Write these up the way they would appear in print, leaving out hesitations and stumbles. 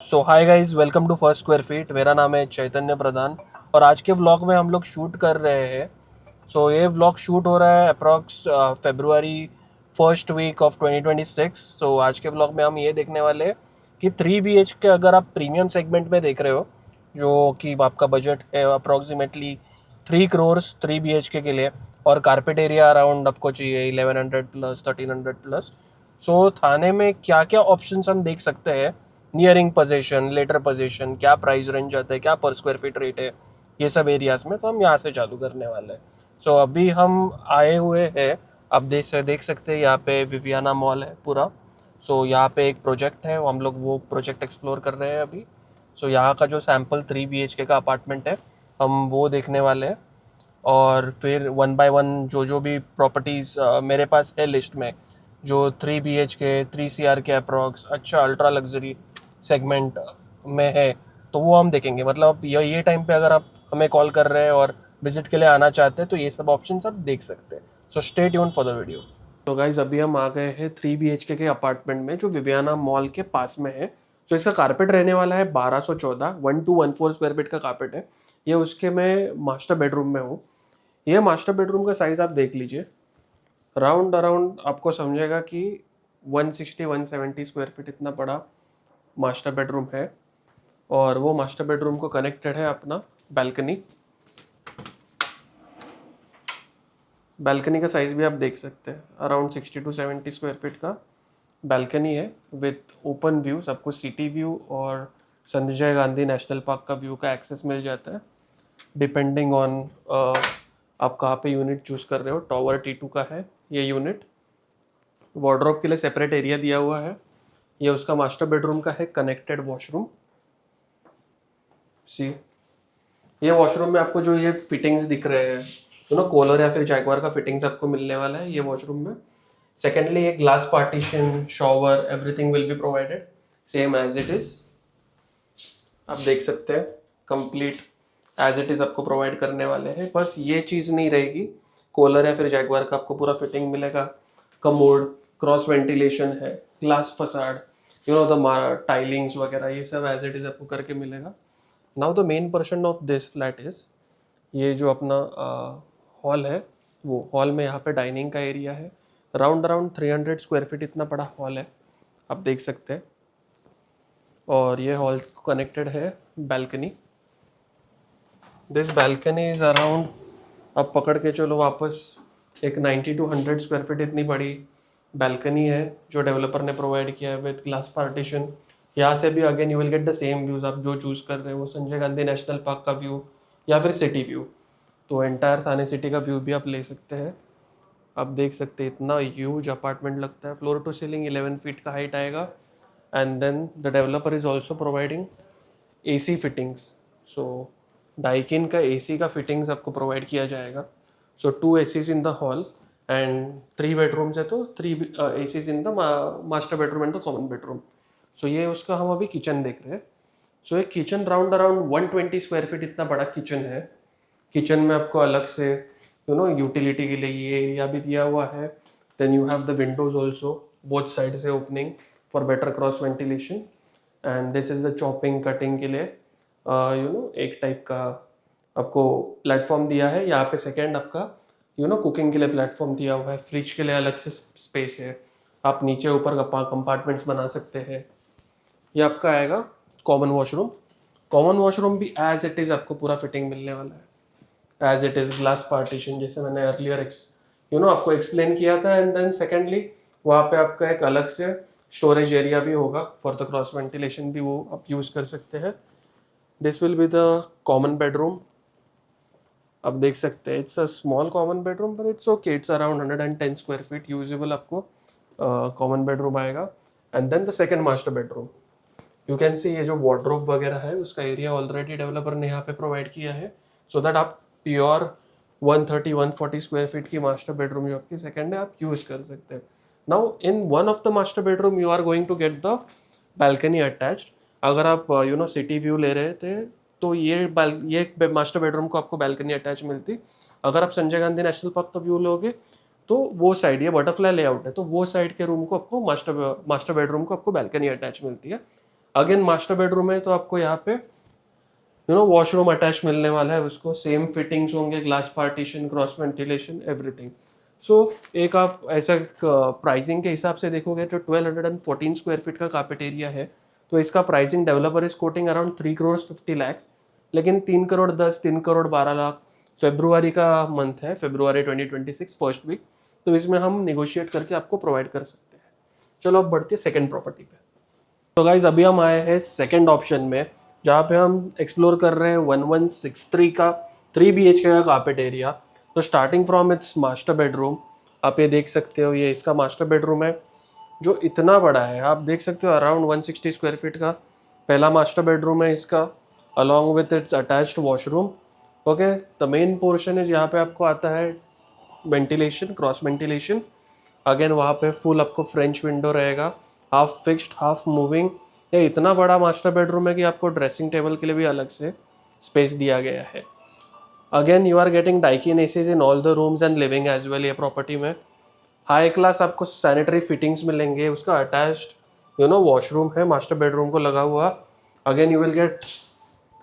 So hi guys, welcome to first square feet. मेरा नाम है चैतन्य प्रधान और आज के व्लॉग में हम लोग शूट कर रहे हैं। ये व्लॉग शूट हो रहा है approx February first week of 2026। आज के व्लॉग में हम ये देखने वाले हैं कि 3 BHK अगर आप प्रीमियम सेगमेंट में देख रहे हो, जो कि आपका बजट है अप्रॉक्सीमेटली 3 करोड़ 3 BHK के लिए, और कारपेट एरिया अराउंड आपको चाहिए 1100 प्लस 1300 प्लस। थाने में क्या क्या ऑप्शंस हम देख सकते हैं, नियरिंग पोजीशन, लेटर पोजीशन, क्या प्राइस रेंज आता है, क्या पर स्क्वायर फीट रेट है, ये सब एरियाज़ में तो हम यहाँ से चालू करने वाले हैं। अभी हम आए हुए हैं, आप देख सकते हैं यहाँ पे विवियाना मॉल है पूरा। यहाँ पे एक प्रोजेक्ट है, हम लोग वो प्रोजेक्ट एक्सप्लोर कर रहे हैं अभी। यहाँ का जो सैम्पल 3 BHK का अपार्टमेंट है, हम वो देखने वाले हैं। और फिर वन बाय वन जो जो भी प्रॉपर्टीज़ मेरे पास है लिस्ट में, जो 3 BHK 3 CR के अप्रॉक्स अच्छा अल्ट्रा लग्जरी सेगमेंट में है, तो वो हम देखेंगे। मतलब ये टाइम पे अगर आप हमें कॉल कर रहे हैं और विजिट के लिए आना चाहते हैं तो ये सब ऑप्शंस आप देख सकते हैं। Stay tune for the video. तो गाइज अभी हम आ गए हैं 3 BHK के अपार्टमेंट में, जो विवियाना मॉल के पास में है। इसका कारपेट रहने वाला है 1214, 1214 स्क्वायर फीट का कारपेट है ये। उसके मैं मास्टर बेडरूम में हूँ। ये मास्टर बेडरूम का साइज़ आप देख लीजिए, राउंड अराउंड आपको समझेगा कि 160-170 स्क्वायर फीट इतना बड़ा मास्टर बेडरूम है। और वो मास्टर बेडरूम को कनेक्टेड है अपना बैल्कनी। बैल्कनी का साइज़ भी आप देख सकते हैं, अराउंड 60-70 स्क्वायर फीट का बैल्कनी है विथ ओपन व्यूज़। आपको सिटी व्यू और संजय गांधी नेशनल पार्क का व्यू का एक्सेस मिल जाता है, डिपेंडिंग ऑन आप कहाँ पे यूनिट चूज़ कर रहे हो। टॉवर T2 का है ये यूनिट। वार्डरोब के लिए सेपरेट एरिया दिया हुआ है। ये उसका मास्टर बेडरूम का है कनेक्टेड वॉशरूम। सी, ये वॉशरूम में आपको जो ये फिटिंग्स दिख रहे हैं, कोलर या फिर जैगवार का फिटिंग्स आपको मिलने वाला है ये वॉशरूम में। सेकेंडली, ये glass partition, shower, everything will be provided same as it is. आप देख सकते हैं कंप्लीट एज इट इज आपको प्रोवाइड करने वाले हैं। बस ये चीज़ नहीं रहेगी, कोलर या फिर जैगवार का आपको पूरा फिटिंग मिलेगा। कमोड, क्रॉस वेंटिलेशन है, ग्लास फसाड, द टाइलिंग्स वगैरह, ये सब एज इट इज आपको करके मिलेगा। Now the main portion of this flat is, ये जो अपना हॉल है, वो हॉल में यहाँ पे डाइनिंग का एरिया है। अराउंड 300 स्क्वायर फीट इतना बड़ा हॉल है, आप देख सकते हैं। और ये हॉल कनेक्टेड है balcony. This balcony is around, अब पकड़ के चलो वापस, एक 90-100 स्क्वायर फीट इतनी बड़ी बैल्कनी है जो डेवलपर ने प्रोवाइड किया है विद ग्लास पार्टीशन। यहाँ से भी again you will get the same views. आप जो चूज़ कर रहे हो, संजय गांधी नेशनल पार्क का व्यू या फिर सिटी व्यू, तो एंटायर थाने सिटी का व्यू भी आप ले सकते हैं। आप देख सकते हैं इतना ह्यूज अपार्टमेंट लगता है। फ्लोर टू सीलिंग 11 फीट का हाइट आएगा। And then the developer is also providing AC fittings. Daikin का AC का फिटिंग्स आपको प्रोवाइड किया जाएगा। 2 ACs in the hall and 3 bedrooms है, तो 3 ACs in the master bedroom and the common bedroom. ये उसका हम अभी किचन देख रहे हैं। एक kitchen round around 120 square feet इतना बड़ा किचन है। किचन में आपको अलग से यूटिलिटी के लिए ये एरिया भी दिया हुआ है। Then you have the windows also, both side से opening for better cross ventilation. And this is the chopping cutting के लिए एक टाइप का आपको प्लेटफॉर्म दिया है यहाँ पे। सेकेंड आपका कुकिंग के लिए प्लेटफॉर्म दिया हुआ है। फ्रिज के लिए अलग से स्पेस है, आप नीचे ऊपर कंपार्टमेंट्स बना सकते हैं। ये आपका आएगा कॉमन वॉशरूम। कॉमन वॉशरूम भी एज इट इज़ आपको पूरा फिटिंग मिलने वाला है, as it is glass partition, जैसे मैंने अर्लियर आपको एक्सप्लेन किया था। एंड देन सेकेंडली, वहाँ पे आपका एक अलग से स्टोरेज एरिया भी होगा फॉर द क्रॉस वेंटिलेशन भी, वो आप यूज़ कर सकते हैं। This will be the common bedroom. आप देख सकते हैं it's a small common bedroom but it's okay, it's around 110 square feet usable आपको कॉमन बेडरूम आएगा। And then the second master bedroom, you can see ये जो वार्डरोब वगैरह है उसका एरिया ऑलरेडी डेवलपर ने यहाँ पे प्रोवाइड किया है, सो दैट आप प्योर 130-140 स्क्वायर फीट की मास्टर बेडरूम जो आपकी सेकेंड है आप यूज़ कर सकते हैं। Now in one of the master bedroom you are going to get the balcony attached. अगर आप सिटी व्यू ले रहे थे तो ये मास्टर बेडरूम को आपको बैल्कनी अटैच मिलती। अगर आप संजय गांधी नेशनल पार्क का व्यू लोगे तो वो साइड, ये बटरफ्लाई लेआउट है, तो वो साइड के रूम को आपको मास्टर बेडरूम को आपको बैल्कनी अटैच मिलती है। अगेन मास्टर बेडरूम है तो आपको यहाँ पे वॉशरूम अटैच मिलने वाला है उसको, सेम फिटिंग्स होंगे, glass partition, cross ventilation, everything. So एक आप ऐसा प्राइसिंग के हिसाब से देखोगे तो 1214 स्क्वायर फीट का कार्पेट एरिया है, तो इसका pricing developer is coating around 3 crore 50 lakhs, लेकिन 3 करोड़ 10, 3 करोड़ 12 लाख फेब्रुआरी का मंथ है, फेब्रुआरी 2026 फर्स्ट वीक, तो इसमें हम निगोशिएट करके आपको प्रोवाइड कर सकते हैं। चलो अब बढ़ते हैं सेकेंड प्रॉपर्टी पे। तो गाइज अभी हम आए हैं सेकेंड ऑप्शन में, जहाँ पे हम एक्सप्लोर कर रहे हैं 1163 का 3 BHK का कार्पेट एरिया। तो starting from its master bedroom, आप ये देख सकते हो, ये इसका मास्टर बेडरूम है जो इतना बड़ा है, आप देख सकते हो अराउंड 160 स्क्वायर फीट का पहला मास्टर बेडरूम है इसका, along with its attached washroom. Okay, the main portion is यहाँ पे आपको आता है वेंटिलेशन, क्रॉस वेंटिलेशन। अगेन वहाँ पे फुल आपको फ्रेंच विंडो रहेगा, हाफ फिक्स्ड हाफ मूविंग। ये इतना बड़ा मास्टर बेडरूम है कि आपको ड्रेसिंग टेबल के लिए भी अलग से स्पेस दिया गया है। Again you are getting Daikin ACs in all the rooms and living as well. ये प्रॉपर्टी में हाई क्लास आपको सैनिटरी फिटिंग्स मिलेंगे, उसका अटैच्ड वॉशरूम है मास्टर बेडरूम को लगा हुआ। Again you will get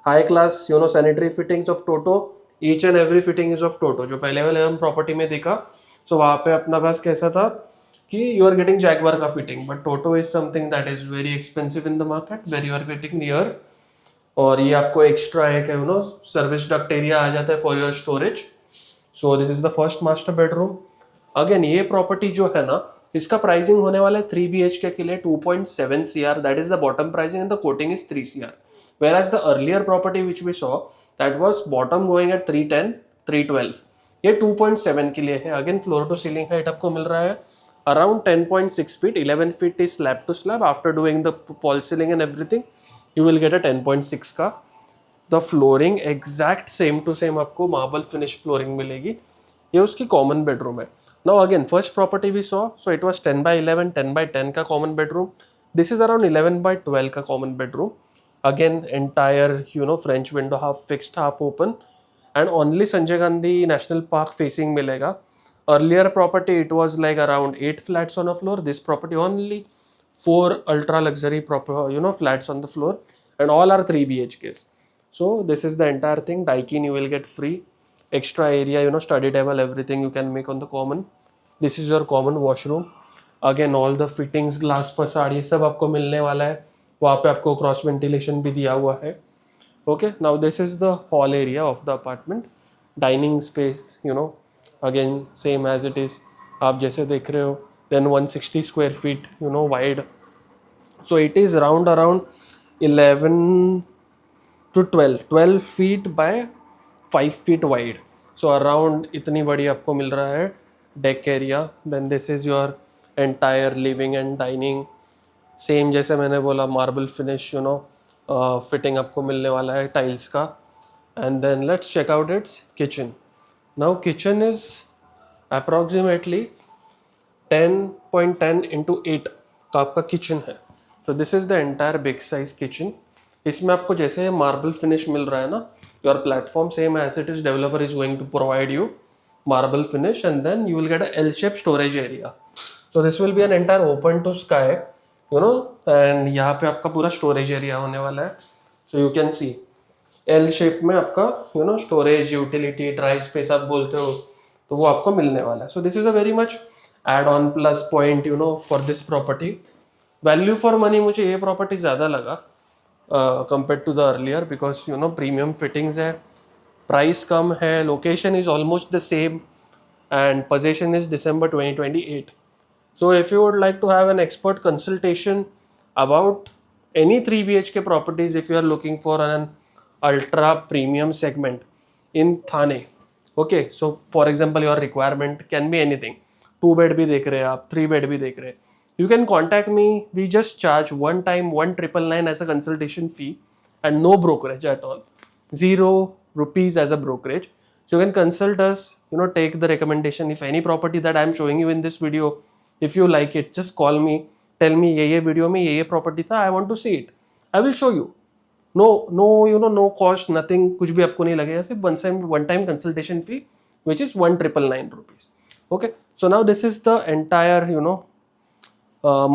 high class sanitary fittings of Toto, each and every fitting is of Toto. जो पहले वाले हम प्रॉपर्टी में देखा, सो वहाँ पे अपना पास कैसा था कि यू आर गेटिंग जैगवार का fitting, but Toto is something that is very expensive in the market, where you are getting near. और ये आपको एक्स्ट्रा एक सर्विस डक्ट एरिया आ जाता है for your storage. So this is the first master bedroom. Again ये property जो है ना, इसका प्राइसिंग होने वाला है 3 BHK के लिए 2.7 CR, that is the bottom pricing and the coating is 3 CR, whereas the earlier property which we saw that was bottom going at 310 312, ये 2.7 के लिए है। Again floor to ceiling height आपको मिल रहा है around 10.6 feet, 11 feet is slab to slab, after doing the false ceiling and everything you will get a 10.6 का। The flooring exact same to same आपको मार्बल फिनिश फ्लोरिंग मिलेगी। ये उसकी common bedroom है। Now again first property we saw, so it was 10/11 10/10 का common bedroom, this is around 11/12 का common bedroom. Again entire French window, half fixed half open, and only Sanjay Gandhi National Park facing मिलेगा। Earlier property it was like around 8 flats on a floor, this property only 4 ultra luxury proper flats on the floor, and all are 3 BHKs. So this is the entire thing. Daikin you will get free, extra area study table, everything you can make on the common. This is your common washroom. Again all the fittings, glass facade, ये सब आपको मिलने वाला है। वहाँ पे आपको cross ventilation भी दिया हुआ है। Okay, now this is the hall area of the apartment, dining space again same as it is, आप जैसे देख रहे हो। Then 160 square feet wide, so it is round around 11 to 12 feet by 5 feet wide, so around इतनी बड़ी आपको मिल रहा है deck area. Then this is your entire living and dining, same जैसे मैंने बोला मार्बल फिनिश फिटिंग आपको मिलने वाला है टाइल्स का। And then let's check out its kitchen. Now kitchen is approximately 10.10 into 8 का आपका किचन है। So this is the entire big size kitchen. इसमें आपको जैसे मार्बल फिनिश मिल रहा है ना, your platform same as it is, developer is going to provide you marble finish, and then you will get a L-shaped storage area. So this will be an entire open to sky, and यहाँ पे आपका पूरा storage area होने वाला है. So you can see L shape में आपका storage, utility, dry space आप बोलते हो, तो वो आपको मिलने वाला है. So this is a very much add-on plus point for this property. Value for money मुझे ये प्रॉपर्टी ज़्यादा लगा compare to the earlier, because premium fittings है, प्राइस कम है, location is almost the same, and possession is December 2028. So if you would like to have an expert consultation about any 3 BHK properties, if you are looking for an ultra premium segment in Thane, okay, so for example your requirement can be anything, 2 bed भी देख रहे हैं आप, 3 bed भी देख रहे हैं, you can contact me. We just charge one time 1,999 as a consultation fee and no brokerage at all, 0 rupees as a brokerage. So you can consult us, take the recommendation. If any property that I am showing you in this video, if you like it, just call me, tell me ये video में ये property था, I want to see it, I will show you. No, no cost, nothing, कुछ भी आपको नहीं लगेगा, सिर्फ one time consultation fee, which is 1,999 rupees. Okay, so now this is the entire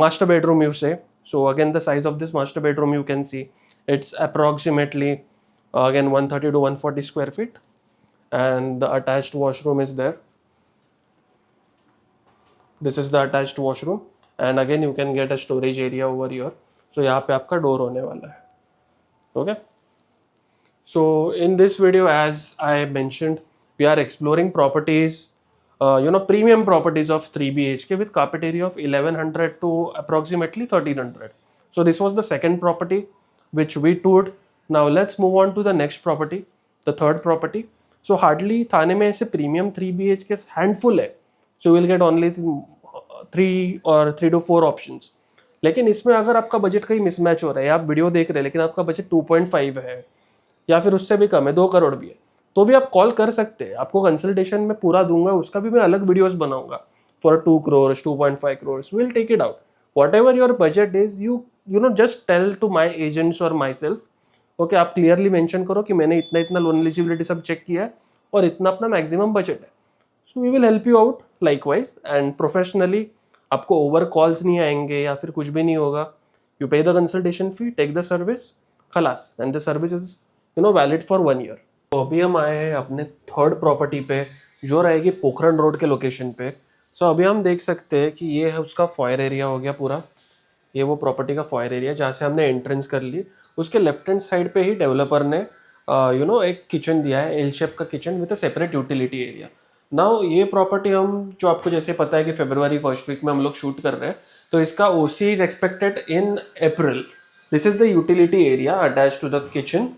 master bedroom you say. So again, the size of this master bedroom, you can see it's approximately again 130 to 140 square feet, and the attached washroom is there. This is the attached washroom, and again you can get a storage area over here. So यहाँ पे आपका door होने वाला है. Okay. So in this video, as I mentioned, we are exploring properties, premium properties of 3 BHK with carpet area of 1100 to approximately 1300. So this was the second property which we toured. Now let's move on to the next property, the third property. So hardly थाने में ऐसे premium 3 BHK handful है. So we'll get only 3 to 4 options. लेकिन इसमें अगर आपका budget कहीं mismatch हो रहा है, आप वीडियो देख रहे हैं लेकिन आपका बजट 2.5 है या फिर उससे भी कम है, 2 करोड़ भी है, तो भी आप कॉल कर सकते हैं. आपको कंसल्टेशन में पूरा दूंगा, उसका भी मैं अलग वीडियोस बनाऊंगा for 2 crore 2.5 crore. Will take it out. Whatever your budget is, you know just tell to my agents और माई सेल्फ. ओके, आप क्लियरली मेंशन करो कि मैंने इतना इतना लोन एलिजिबिलिटी सब चेक किया है और इतना अपना मैक्सिमम बजट है. So we will help you out likewise and professionally. आपको ओवर कॉल्स नहीं आएंगे या फिर कुछ भी नहीं होगा. You pay the consultation fee, take the service, खलास, and the service is valid for 1 year. तो अभी हम आए हैं अपने थर्ड प्रॉपर्टी पे, जो रहेगी पोखरण रोड के लोकेशन पे. सो अभी हम देख सकते हैं कि ये है उसका फॉयर एरिया हो गया पूरा. ये वो प्रॉपर्टी का फॉयर एरिया जहाँ से हमने एंट्रेंस कर ली. उसके लेफ्ट हैंड साइड पे ही डेवलपर ने एक किचन दिया है, एल शेप का kitchen with a separate utility area. Now ये प्रॉपर्टी हम, जो आपको जैसे पता है कि February फर्स्ट वीक में हम लोग शूट कर रहे हैं, तो इसका OC is expected in April. This is the utility area attach to the kitchen.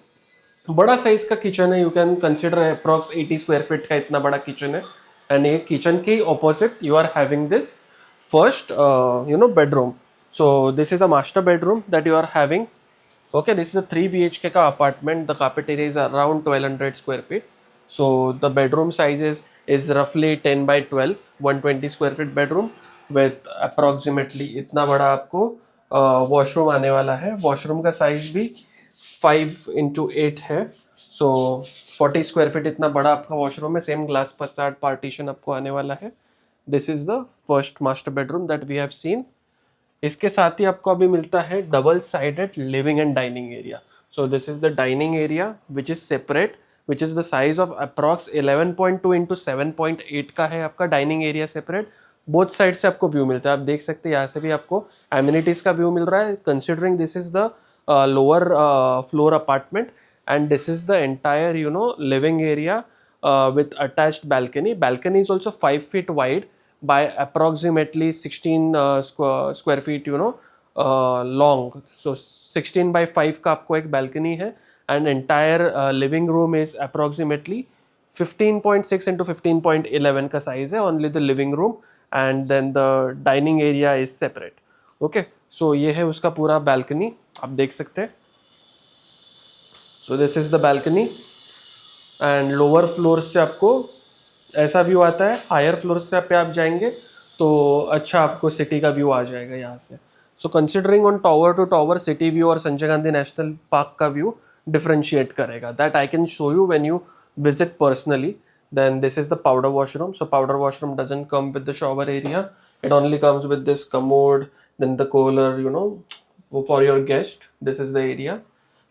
बड़ा साइज का किचन है, you can consider approx 80 square feet का इतना बड़ा किचन है. एंड ये किचन के opposite you are having this first bedroom. So this is a master bedroom that you are having. Okay, this is a 3 BHK का apartment. The carpet area is around 1200 square feet. So the bedroom sizes is roughly 10 by 12, 120 square feet bedroom with approximately इतना बड़ा आपको washroom आने वाला है. Washroom का size भी 5x8 है. So 40 स्क्वायर फीट इतना बड़ा आपका वॉशरूम है. सेम ग्लास फसाड पार्टीशन आपको आने वाला है. This is the first master bedroom that we have seen. इसके साथ ही आपको अभी मिलता है double sided living and dining area. So this is the dining area which is separate, which is the size of approx 11.2 into 7.8 का है आपका dining area separate. Both side से आपको व्यू मिलता है. आप देख सकते हैं यहाँ से भी आपको एमिनिटीज का व्यू मिल रहा है. Considering this is the lower floor apartment and this is the entire living area with attached balcony. Balcony is also 5 feet wide by approximately 16 square feet long. So 16 by 5 का आपको एक balcony है and entire living room is approximately 15.6 into 15.11 का size है. Only the living room and then the dining area is separate. Okay, so ये है उसका पूरा balcony, आप देख सकते हैं. So this is the balcony and lower floor से आपको ऐसा व्यू आता है. हायर फ्लोर से पे आप जाएंगे तो अच्छा आपको सिटी का व्यू आ जाएगा यहाँ से. So considering on tower two tower city view और संजय गांधी नेशनल पार्क का व्यू डिफरेंशिएट करेगा. That I can show you when you visit personally. Then this is the powder washroom. So powder washroom doesn't come with the shower area. It only comes with this commode, then the cooler for your guest. This is the area.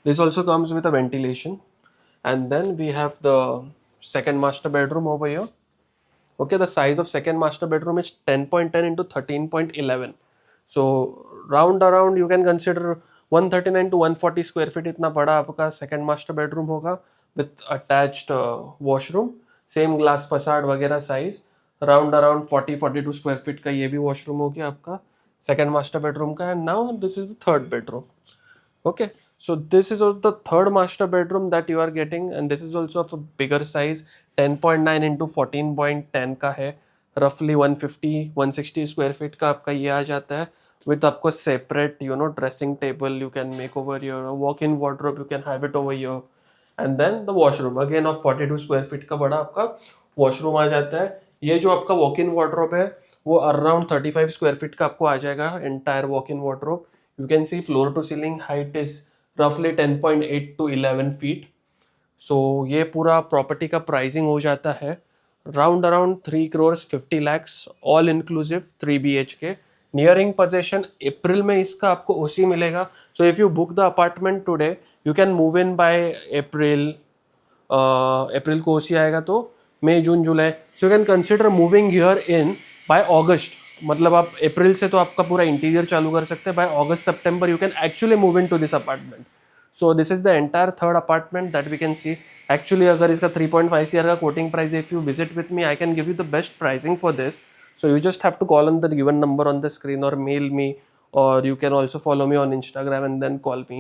This also comes with a ventilation. And then we have the second master bedroom over here. Okay, the size of second master bedroom is 10.10 into 13.11. So round around you can consider 139 to 140 square feet इतना बड़ा आपका second master bedroom होगा with attached washroom. Same glass facade वगैरह size. Round around 40-42 square feet का ये भी washroom हो गया आपका second master bedroom का. And now this is the third bedroom. Okay. So this is also the third master bedroom that you are getting and this is also of a bigger size. 10.9 into 14.10 का है. Roughly 150-160 square feet का आपका ये आ जाता है with आपको separate dressing table you can make over here. Walk-in wardrobe you can have it over here. And then the washroom again of 42 square feet का बड़ा आपका washroom आ जाता है. ये जो आपका walk-in wardrobe है वो around 35 square feet का आपको आ जाएगा entire walk-in wardrobe. You can see floor to ceiling height is roughly 10.8 to 11 feet. So ये पूरा प्रॉपर्टी का प्राइसिंग हो जाता है round around 3 crores 50 lakhs all inclusive 3 BHK. Nearing possession April में इसका आपको ओसी मिलेगा. So if you book the apartment today you can move in by April. अप्रैल को ओसी आएगा तो मई जून जुलाई. So you can consider moving here in by August. मतलब आप अप्रैल से तो आपका पूरा इंटीरियर चालू कर सकते हैं. By August September you can actually move in to this apartment. So this is the entire third apartment that we can see. Actually अगर इसका 3.5 CR का कोटिंग प्राइस है, if you visit with me I can give you the best pricing for this. So you just have to call on the given number on the screen or mail me, or you can also follow me on Instagram and then call me.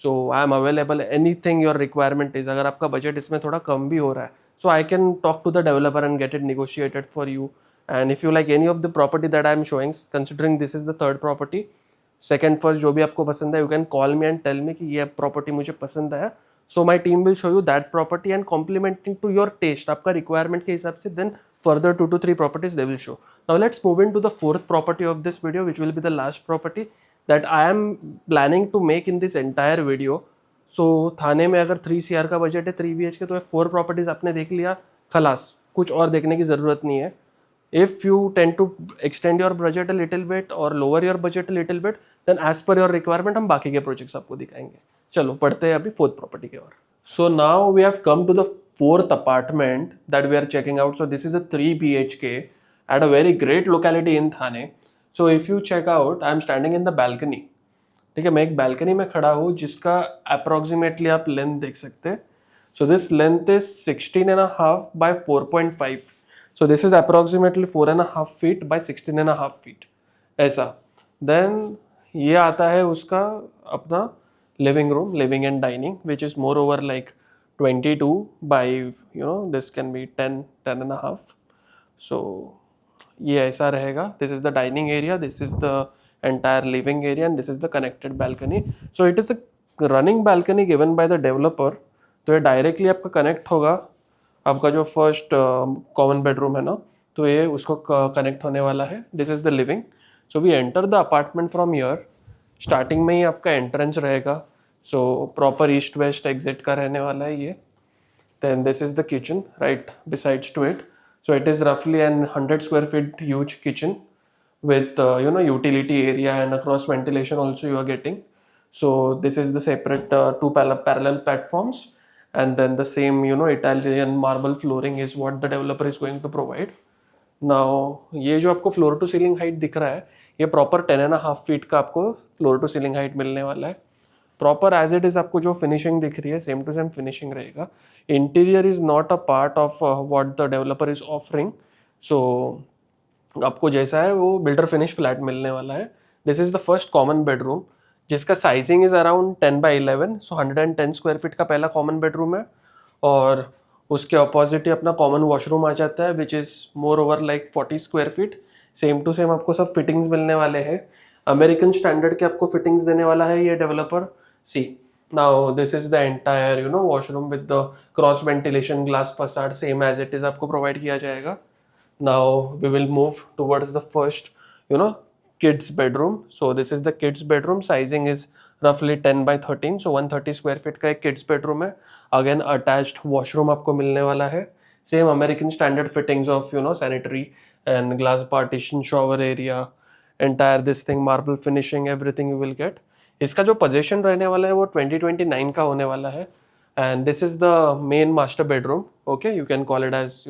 So I am available anything your requirement is. अगर आपका budget इसमें थोड़ा कम भी हो रहा है, so I can talk to the developer and get it negotiated for you. And if you like any of the property that I am showing, considering this is the third property, second first जो भी आपको पसंद है, you can call me and tell me कि ये property मुझे पसंद आया. So my team will show you that property and complementing to your taste, आपका requirement के हिसाब से, then further 2 to 3 properties they will show. Now let's move into the fourth property of this video, which will be the last property that I am planning to make in this entire video. So थाने में अगर 3 CR का budget है 3 BHK, तो 4 properties आपने देख लिया, खलास, कुछ और देखने की ज़रूरत नहीं है. If you tend to extend your budget a little bit or lower your budget a little bit, then as per your requirement हम बाकी के प्रोजेक्ट्स आपको दिखाएंगे. चलो पढ़ते हैं अभी फोर्थ प्रॉपर्टी की ओर. So now we have come to the fourth apartment that we are checking out. So this is a 3 BHK at a very great locality in Thane. So if you check out, I am standing in the balcony. ठीक है, मैं एक balcony में खड़ा हूँ जिसका approximately आप length देख सकते हैं. So this length is 16.5 by 4.5. So this is approximately 4.5 feet by 16.5 feet. ऐसा. Then ये आता है उसका अपना living room, living and dining, which is more over like 22 by, you know, this can be 10.5. So ये ऐसा रहेगा. This is the dining area, this is the entire living area, and this is the connected balcony. So it is a running balcony given by the developer. तो ये directly आपका connect होगा. आपका जो first common bedroom है ना, तो ये उसको कनेक्ट होने वाला है. This is the living. So we enter the apartment from here. Starting में ही आपका एंट्रेंस रहेगा. सो प्रॉपर ईस्ट वेस्ट एग्जिट का रहने वाला है ये. Then this is the kitchen right besides to it. So it is रफली an 100 square feet huge kitchen with utility area and across ventilation also you are getting. So this is the separate 2 parallel platforms, and then the same Italian marble flooring is what the developer is going to provide. Now ये जो आपको floor to ceiling height दिख रहा है, ये proper 10.5 feet का आपको floor to ceiling height मिलने वाला है. प्रॉपर एज इट इज़ आपको जो फिनिशिंग दिख रही है सेम टू सेम फिनिशिंग रहेगा. Interior is not a part of what the developer is offering. So आपको जैसा है वो बिल्डर फिनिश फ्लैट मिलने वाला है. This is the first common bedroom जिसका sizing is around 10 by 11. So 110 square feet का पहला कॉमन बेडरूम है. और उसके अपोजिट ही अपना कॉमन वॉशरूम आ जाता है which is more over like 40 square feet. Same to same आपको सब फिटिंग्स मिलने वाले हैं. अमेरिकन स्टैंडर्ड के आपको फिटिंग्स देने वाला है ये developer. See now this is the entire washroom with the cross ventilation glass facade same as it is आपको प्रोवाइड किया जाएगा. Now we will move towards the first kids bedroom. So this is the kids bedroom. Sizing is roughly 10 by 13. So 130 square feet का एक kids bedroom है. Again attached washroom आपको मिलने वाला है. Same American standard fittings of sanitary and glass partition, shower area, entire this thing, marble finishing, everything you will get. इसका जो position रहने वाला है वो 2029 का होने वाला है. And this is the main master bedroom. Okay, you can call it as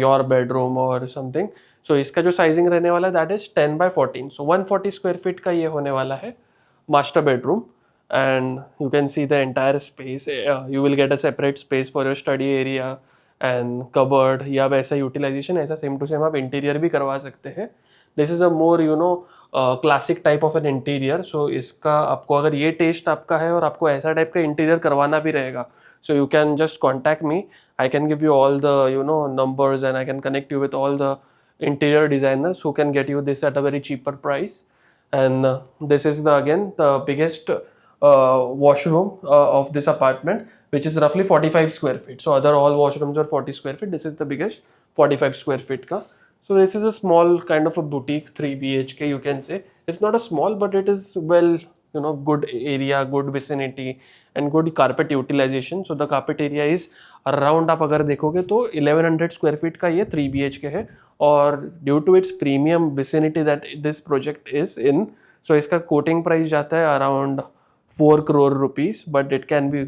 your bedroom or something. So इसका जो साइजिंग रहने वाला है that is 10 by 14. So 140 square feet का ये होने वाला है master bedroom. And you can see the entire space. You will get a separate space for your study area and cupboard या वैसा यूटिलाइजेशन. ऐसा सेम टू सेम आप interior भी करवा सकते हैं. This is a more classic type of an interior. So इसका आपको अगर ये टेस्ट आपका है और आपको ऐसा टाइप का इंटीरियर करवाना भी रहेगा, so you can just contact me. I can give you all the numbers, and I can connect you with all the interior designers who can get you this at a very cheaper price. And this is again the biggest washroom of this apartment, which is roughly 45 square feet. So other all washrooms are 40 square feet. This is the biggest 45 square feet ka. So this is a small kind of a boutique 3 BHK, you can say. It's not a small, but it is well good area, good vicinity and good carpet utilization. So the carpet area is around, आप अगर देखोगे तो 1100 square feet का ये 3 BHK है, और due to its premium vicinity that this project is in, so इसका quoting price जाता है around 4 crore rupees, but it can be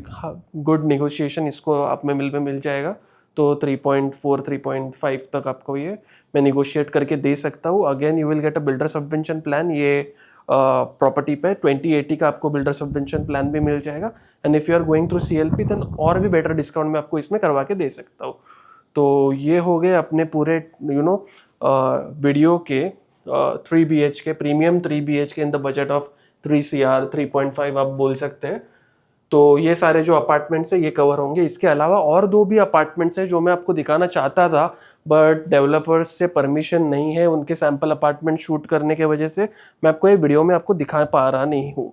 good negotiation, इसको आप में मिल जाएगा। तो 3.4 3.5 तक आपको ये मैं निगोशिएट करके दे सकता हूँ। Again you will get a builder subvention plan, ये प्रॉपर्टी पे 2080 का आपको बिल्डर सबवेंशन प्लान भी मिल जाएगा। And if you are going through CLP then और भी बेटर डिस्काउंट मैं आपको इसमें करवा के दे सकता हूँ। तो ये हो गए अपने पूरे वीडियो के 3 BHK premium 3 BHK in the budget of 3 CR 3.5 आप बोल सकते हैं। तो ये सारे जो अपार्टमेंट्स है ये कवर होंगे। इसके अलावा और 2 भी अपार्टमेंट्स हैं जो मैं आपको दिखाना चाहता था, बट डेवलपर्स से परमिशन नहीं है, उनके सैम्पल अपार्टमेंट शूट करने के वजह से मैं आपको ये वीडियो में आपको दिखा पा रहा नहीं हूँ।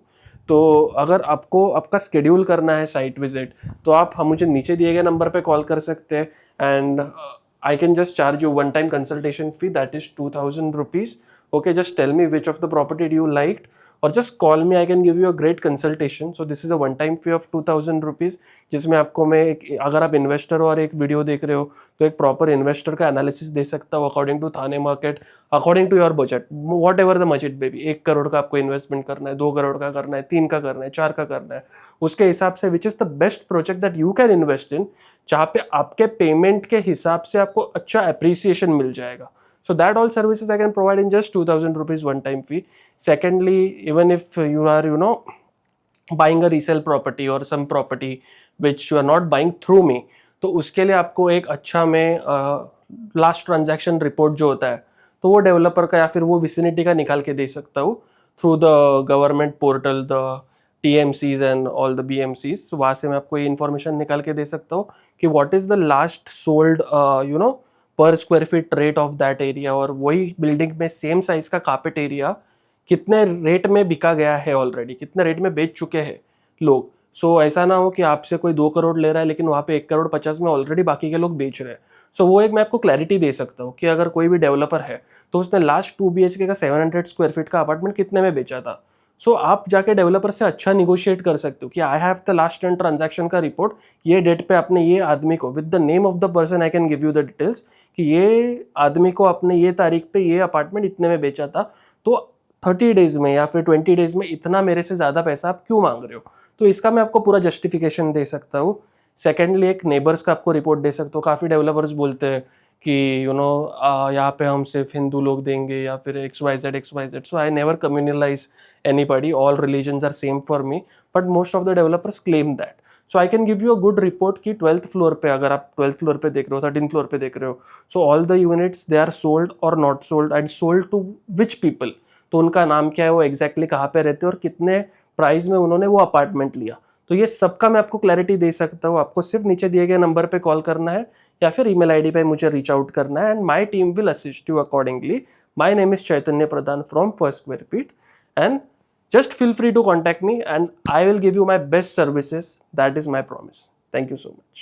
तो अगर आपको आपका शेड्यूल करना है साइट विजिट, तो आप हम मुझे नीचे दिए गए नंबर पे कॉल कर सकते हैं, and I can just charge you one time consultation fee, that is 2000 rupees. Okay, just tell me which of the property do you liked, or just call me, I can give you a great consultation. So this is a one time fee of 2000 rupees, जिसमें आपको मैं अगर आप investor और एक video देख रहे हो तो एक प्रॉपर इन्वेस्टर का एनालिसिस दे सकता हूँ according to Thane market, according to your budget, whatever the budget baby. 1 crore का आपको इन्वेस्टमेंट करना है, 2 करोड़ का करना है, 3 का करना है, 4 का करना है, उसके हिसाब से which is the best project that you can invest in, जहाँ पे आपके पेमेंट के हिसाब से आपको अच्छा अप्रिसिएशन मिल जाएगा। So that all services I can provide in just 2000 rupees one time fee. Secondly, even if you are buying a resale property or some property which you are not buying through me, तो उसके लिए आपको एक अच्छा में last transaction report जो होता है तो वो डेवलपर का या फिर वो विसिनिटी का निकाल के दे सकता हूँ through the government portal, the TMCs and all the BMCs। वहाँ से मैं आपको ये इन्फॉर्मेशन निकाल के दे सकता हूँ कि what is the last sold per square feet rate of that area, और वही बिल्डिंग में सेम साइज का कार्पेट एरिया कितने रेट में बिका गया है ऑलरेडी, कितने रेट में बेच चुके हैं लोग। सो ऐसा ना हो कि आपसे कोई 2 करोड़ ले रहा है लेकिन वहाँ पे 1 करोड़ 50 में ऑलरेडी बाकी के लोग बेच रहे हैं। सो वो एक मैं आपको क्लैरिटी दे सकता हूँ कि अगर कोई भी डेवलपर है तो उसने लास्ट 2 BHK का 700 स्क्वायर फीट का अपार्टमेंट कितने में बेचा था। सो आप जाके डेवलपर से अच्छा निगोशिएट कर सकते हो कि I have the last 10 transaction का रिपोर्ट, ये डेट पे आपने ये आदमी को with the name of the person I can give you the details कि ये आदमी को आपने ये तारीख पे ये अपार्टमेंट इतने में बेचा था, तो 30 डेज में या फिर 20 डेज में इतना मेरे से ज़्यादा पैसा आप क्यों मांग रहे हो। तो इसका मैं आपको पूरा जस्टिफिकेशन दे सकता हूँ। सेकेंडली एक नेबर्स का आपको रिपोर्ट दे सकता हूँ। काफ़ी डेवलपर्स बोलते हैं कि यहाँ पे हम सिर्फ हिंदू लोग देंगे या फिर XYZ। So I never communalise anybody, all religions are same for me, but most of the developers claim that. So I can give you a good report कि 12th floor पे, अगर आप 12th floor पे देख रहे हो, 13th floor पे देख रहे हो, so all the units they are sold or not sold and sold to which people, तो उनका नाम क्या है, वो exactly कहाँ पे रहते हैं और कितने प्राइस में उन्होंने वो अपार्टमेंट लिया। तो ये सबका मैं आपको क्लैरिटी दे सकता हूँ। आपको सिर्फ नीचे दिए गए नंबर पे कॉल करना है या फिर email ID पे मुझे रीच आउट करना है, and my team will assist you accordingly. My name is Chaitanya Pradhan from first square feet, and just feel free to contact me and I will give you my best services. That is my promise. Thank you so much.